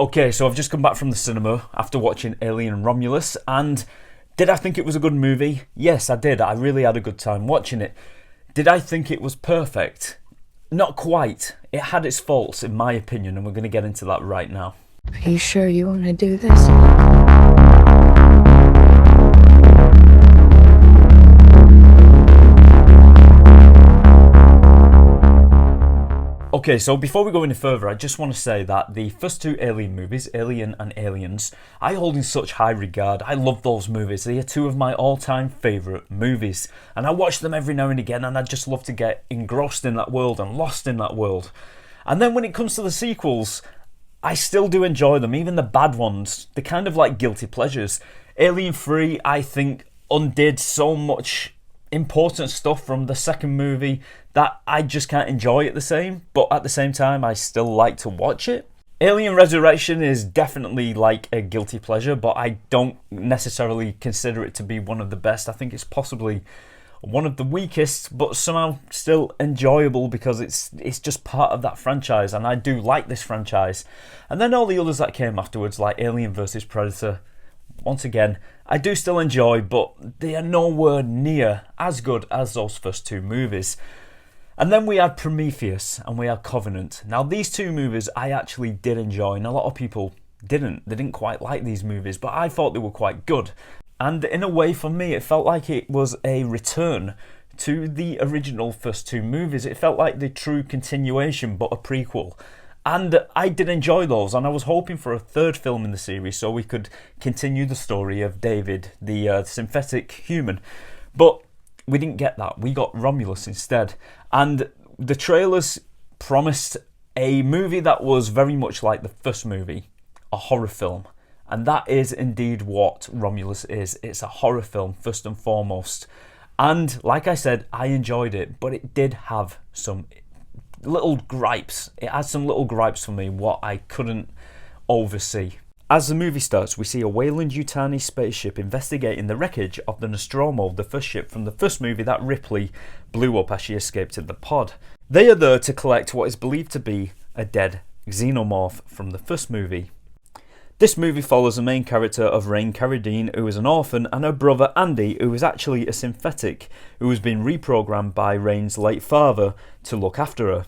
Okay, so I've just come back from the cinema after watching Alien Romulus, and did I think it was a good movie? Yes, I did. I really had a good time watching it. Did I think it was perfect? Not quite. It had its faults, in my opinion, and we're going to get into that right now. Are you sure you want to do this? Okay, so before we go any further, I just want to say that the first two Alien movies, Alien and Aliens, I hold in such high regard. I love those movies. They are two of my all-time favourite movies. And I watch them every now and again, and I just love to get engrossed in that world and lost in that world. And then when it comes to the sequels, I still do enjoy them, even the bad ones. They're kind of like guilty pleasures. Alien 3, I think, undid so much important stuff from the second movie that I just can't enjoy it the same, but at the same time I still like to watch it. Alien Resurrection is definitely like a guilty pleasure, but I don't necessarily consider it to be one of the best. I think it's possibly one of the weakest, but somehow still enjoyable because it's just part of that franchise, and I do like this franchise. And then all the others that came afterwards, like Alien vs Predator, once again, I do still enjoy, but they are nowhere near as good as those first two movies. And then we had Prometheus and we had Covenant. Now these two movies I actually did enjoy, and a lot of people didn't. They didn't quite like these movies, but I thought they were quite good. And in a way, for me, it felt like it was a return to the original first two movies. It felt like the true continuation, but a prequel. And I did enjoy those, and I was hoping for a third film in the series so we could continue the story of David, the synthetic human. But we didn't get that. We got Romulus instead. And the trailers promised a movie that was very much like the first movie, a horror film. And that is indeed what Romulus is. It's a horror film, first and foremost. And like I said, I enjoyed it, but it did have some little gripes. It had some little gripes for me, what I couldn't oversee. As the movie starts, we see a Weyland-Yutani spaceship investigating the wreckage of the Nostromo, the first ship from the first movie that Ripley blew up as she escaped in the pod. They are there to collect what is believed to be a dead xenomorph from the first movie. This movie follows the main character of Rain Carradine, who is an orphan, and her brother Andy, who is actually a synthetic, who has been reprogrammed by Rain's late father to look after her.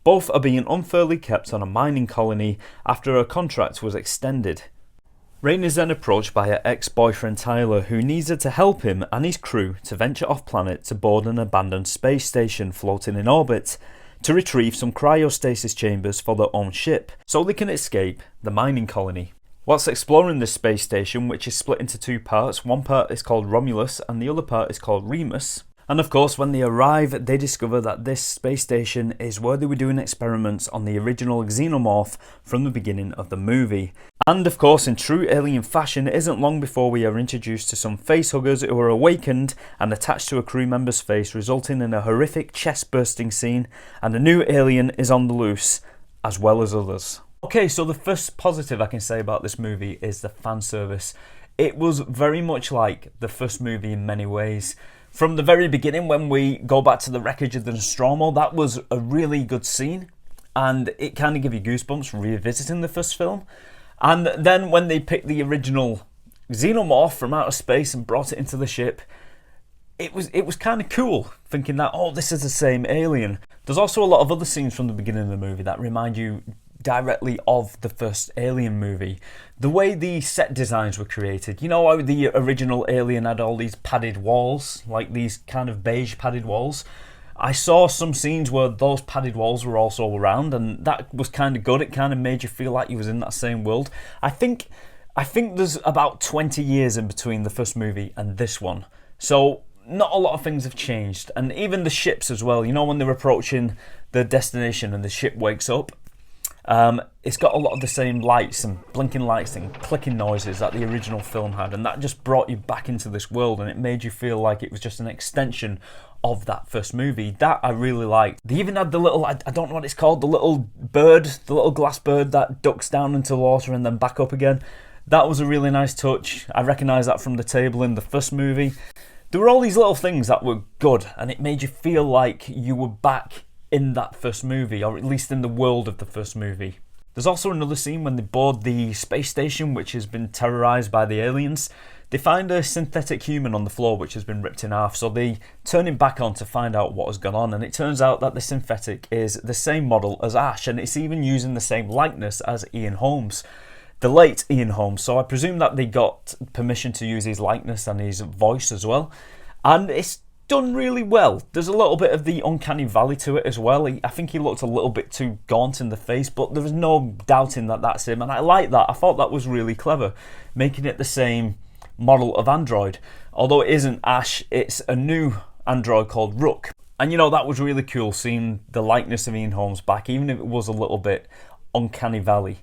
Both are being unfairly kept on a mining colony after her contract was extended. Rain is then approached by her ex-boyfriend Tyler, who needs her to help him and his crew to venture off-planet to board an abandoned space station floating in orbit to retrieve some cryostasis chambers for their own ship, so they can escape the mining colony. Whilst exploring this space station, which is split into two parts, one part is called Romulus and the other part is called Remus. And of course, when they arrive, they discover that this space station is where they were doing experiments on the original xenomorph from the beginning of the movie. And of course, in true Alien fashion, it isn't long before we are introduced to some facehuggers who are awakened and attached to a crew member's face, resulting in a horrific chest-bursting scene, and a new alien is on the loose, as well as others. Okay, so the first positive I can say about this movie is the fan service. It was very much like the first movie in many ways. From the very beginning, when we go back to the wreckage of the Nostromo, that was a really good scene, and it kind of gave you goosebumps revisiting the first film. And then when they picked the original xenomorph from outer space and brought it into the ship, it was kind of cool, thinking that, oh, this is the same alien. There's also a lot of other scenes from the beginning of the movie that remind you directly of the first Alien movie. The way the set designs were created, you know how the original Alien had all these padded walls, like these kind of beige padded walls? I saw some scenes where those padded walls were also around, and that was kind of good. It kind of made you feel like you was in that same world. I think there's about 20 years in between the first movie and this one, so not a lot of things have changed. And even the ships as well, you know, when they're approaching the destination and the ship wakes up, it's got a lot of the same lights and blinking lights and clicking noises that the original film had, and that just brought you back into this world, and it made you feel like it was just an extension of that first movie. That I really liked. They even had the little, I don't know what it's called, the little bird, the little glass bird that ducks down into the water and then back up again. That was a really nice touch. I recognise that from the table in the first movie. There were all these little things that were good, and it made you feel like you were back in that first movie, or at least in the world of the first movie. There's also another scene when they board the space station, which has been terrorised by the aliens. They find a synthetic human on the floor which has been ripped in half, so they turn him back on to find out what has gone on, and it turns out that the synthetic is the same model as Ash, and it's even using the same likeness as Ian Holmes, the late Ian Holmes. So I presume that they got permission to use his likeness and his voice as well, and it's done really well. There's a little bit of the uncanny valley to it as well. I think he looked a little bit too gaunt in the face, but there was no doubting that that's him, and I like that. I thought that was really clever, making it the same model of android. Although it isn't Ash, it's a new android called Rook. And that was really cool, seeing the likeness of Ian Holmes back, even if it was a little bit uncanny valley.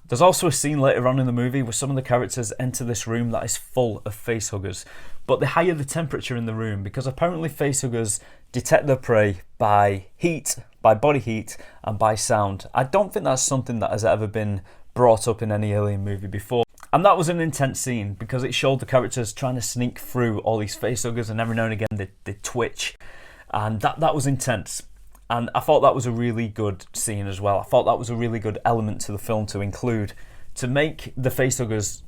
There's also a scene later on in the movie where some of the characters enter this room that is full of facehuggers, but they higher the temperature in the room because apparently facehuggers detect their prey by heat, by body heat, and by sound. I don't think that's something that has ever been brought up in any Alien movie before. And that was an intense scene because it showed the characters trying to sneak through all these facehuggers, and every now and again they twitch, and that was intense. And I thought that was a really good scene as well. I thought that was a really good element to the film to include, to make the facehuggers,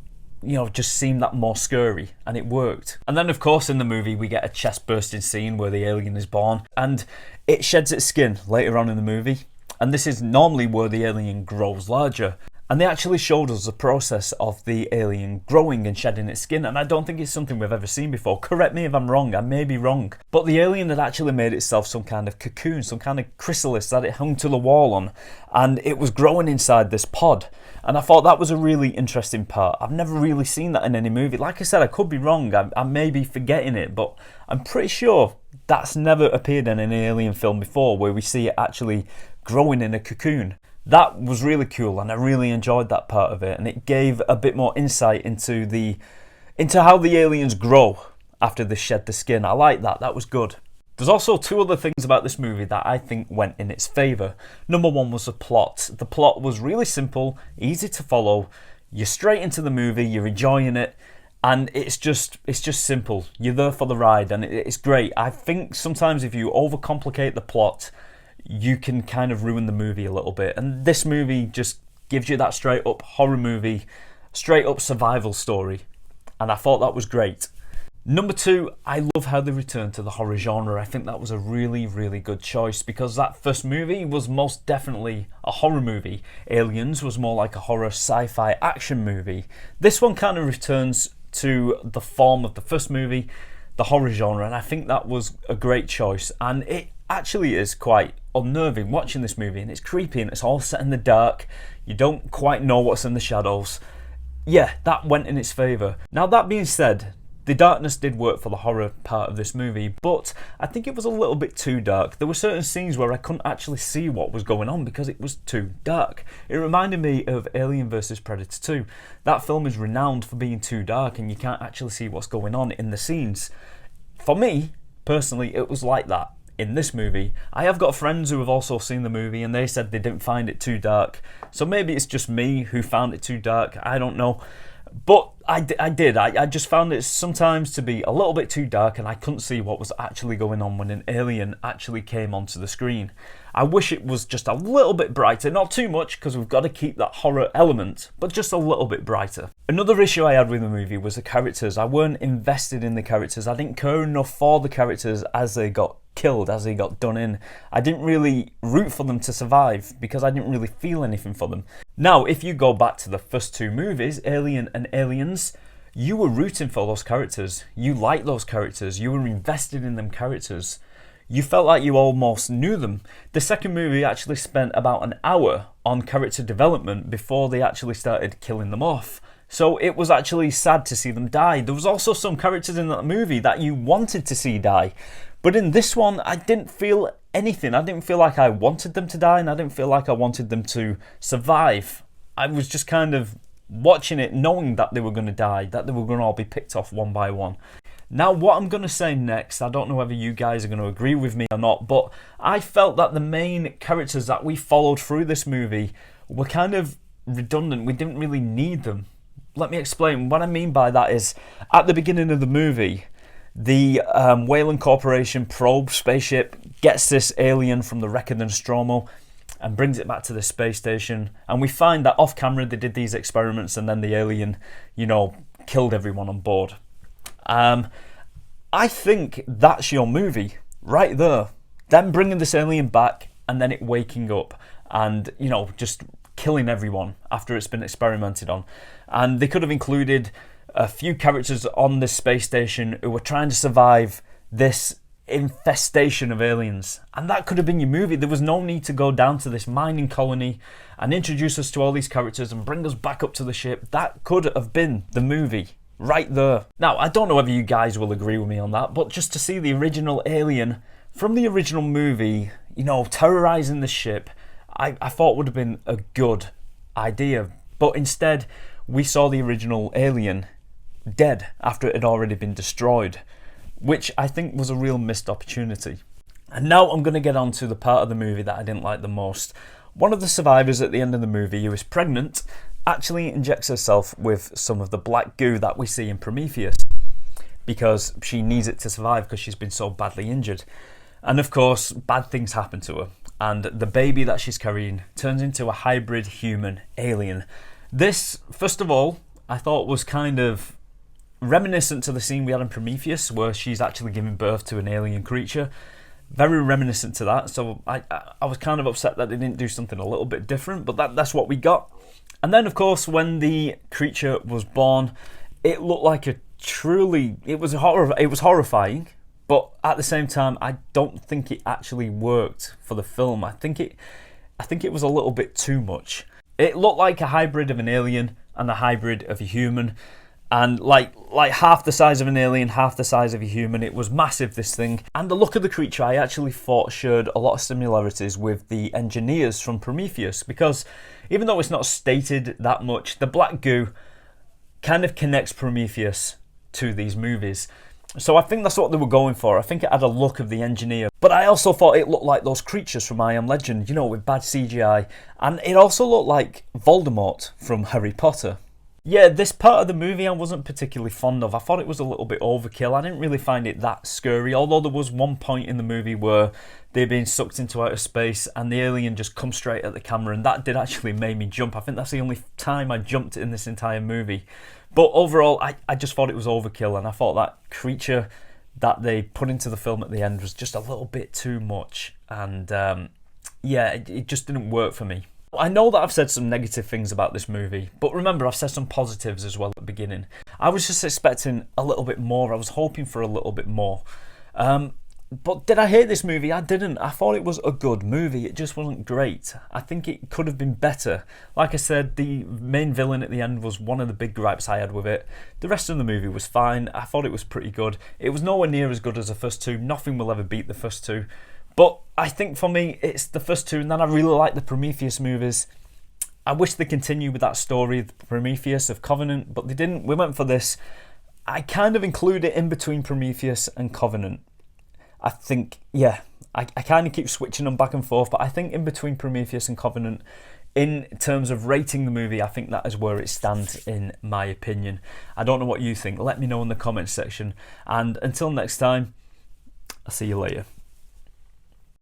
just seem that more scary, and it worked. And then of course in the movie we get a chest bursting scene where the alien is born, and it sheds its skin later on in the movie. And this is normally where the alien grows larger. And they actually showed us the process of the alien growing and shedding its skin, and I don't think it's something we've ever seen before. Correct me if I'm wrong, I may be wrong. But the alien had actually made itself some kind of cocoon, some kind of chrysalis that it hung to the wall on, and it was growing inside this pod. And I thought that was a really interesting part. I've never really seen that in any movie. Like I said, I could be wrong, I may be forgetting it, but I'm pretty sure that's never appeared in an alien film before, where we see it actually growing in a cocoon. That was really cool, and I really enjoyed that part of it, and it gave a bit more insight into how the aliens grow after they shed the skin. I like that. That was good. There's also two other things about this movie that I think went in its favour. Number one was the plot. The plot was really simple, easy to follow. You're straight into the movie, you're enjoying it, and it's just simple. You're there for the ride, and it's great. I think sometimes if you overcomplicate the plot, you can kind of ruin the movie a little bit, and this movie just gives you that straight up horror movie, straight up survival story, and I thought that was great. Number two, I love how they returned to the horror genre. I think that was a really, really good choice, because that first movie was most definitely a horror movie. Aliens was more like a horror sci-fi action movie. This one kind of returns to the form of the first movie, the horror genre, and I think that was a great choice. And it actually is quite unnerving watching this movie, and it's creepy, and it's all set in the dark. You don't quite know what's in the shadows. Yeah, that went in its favour. Now, that being said, the darkness did work for the horror part of this movie, but I think it was a little bit too dark. There were certain scenes where I couldn't actually see what was going on because it was too dark. It reminded me of Alien vs Predator 2. That film is renowned for being too dark, and you can't actually see what's going on in the scenes. For me, personally, it was like that in this movie. I have got friends who have also seen the movie, and they said they didn't find it too dark. So maybe it's just me who found it too dark, I don't know. But I did. I just found it sometimes to be a little bit too dark, and I couldn't see what was actually going on when an alien actually came onto the screen. I wish it was just a little bit brighter, not too much, because we've got to keep that horror element, but just a little bit brighter. Another issue I had with the movie was the characters. I weren't invested in the characters. I didn't care enough for the characters as they got killed, as they got done in. I didn't really root for them to survive because I didn't really feel anything for them. Now, if you go back to the first two movies, Alien and Aliens, you were rooting for those characters. You liked those characters. You were invested in them characters. You felt like you almost knew them. The second movie actually spent about an hour on character development before they actually started killing them off. So it was actually sad to see them die. There was also some characters in that movie that you wanted to see die. But in this one, I didn't feel anything. I didn't feel like I wanted them to die, and I didn't feel like I wanted them to survive. I was just kind of watching it knowing that they were going to die, that they were going to all be picked off one by one. Now, what I'm going to say next, I don't know whether you guys are going to agree with me or not, but I felt that the main characters that we followed through this movie were kind of redundant. We didn't really need them. Let me explain. What I mean by that is, at the beginning of the movie, the Weyland Corporation probe spaceship gets this alien from the wreck of the Nostromo, and brings it back to the space station. And we find that off camera they did these experiments and then the alien, killed everyone on board. I think that's your movie right there. Them bringing this alien back and then it waking up and, just killing everyone after it's been experimented on. And they could have included a few characters on this space station who were trying to survive this infestation of aliens. And that could have been your movie. There was no need to go down to this mining colony and introduce us to all these characters and bring us back up to the ship. That could have been the movie right there. Now, I don't know whether you guys will agree with me on that, but just to see the original alien from the original movie, terrorizing the ship, I thought would have been a good idea. But instead, we saw the original alien dead after it had already been destroyed, which I think was a real missed opportunity. And now I'm going to get on to the part of the movie that I didn't like the most. One of the survivors at the end of the movie, who is pregnant, actually injects herself with some of the black goo that we see in Prometheus because she needs it to survive because she's been so badly injured. And of course, bad things happen to her, and the baby that she's carrying turns into a hybrid human alien. This, first of all, I thought was kind of reminiscent to the scene we had in Prometheus where she's actually giving birth to an alien creature. Very reminiscent to that, so I was kind of upset that they didn't do something a little bit different, but that's what we got. And then, of course, when the creature was born, it looked like it was horrifying, but at the same time, I don't think it actually worked for the film. I think it was a little bit too much. It looked like a hybrid of an alien and a hybrid of a human, and like half the size of an alien, half the size of a human. It was massive, this thing. And the look of the creature I actually thought shared a lot of similarities with the engineers from Prometheus, because even though it's not stated that much, the black goo kind of connects Prometheus to these movies. So I think that's what they were going for. I think it had a look of the engineer. But I also thought it looked like those creatures from I Am Legend, with bad CGI. And it also looked like Voldemort from Harry Potter. Yeah, this part of the movie I wasn't particularly fond of. I thought it was a little bit overkill. I didn't really find it that scary, although there was one point in the movie where they're being sucked into outer space and the alien just comes straight at the camera, and that did actually make me jump. I think that's the only time I jumped in this entire movie. But overall, I just thought it was overkill, and I thought that creature that they put into the film at the end was just a little bit too much. And it just didn't work for me. I know that I've said some negative things about this movie, but remember, I've said some positives as well at the beginning. I was just expecting a little bit more. I was hoping for a little bit more. But did I hate this movie? I didn't. I thought it was a good movie. It just wasn't great. I think it could have been better. Like I said, the main villain at the end was one of the big gripes I had with it. The rest of the movie was fine. I thought it was pretty good. It was nowhere near as good as the first two. Nothing will ever beat the first two. But I think for me, it's the first two, and then I really like the Prometheus movies. I wish they continued with that story, the Prometheus of Covenant, but they didn't. We went for this. I kind of include it in between Prometheus and Covenant. I think, I kind of keep switching them back and forth, but I think in between Prometheus and Covenant, in terms of rating the movie, I think that is where it stands in my opinion. I don't know what you think. Let me know in the comments section. And until next time, I'll see you later.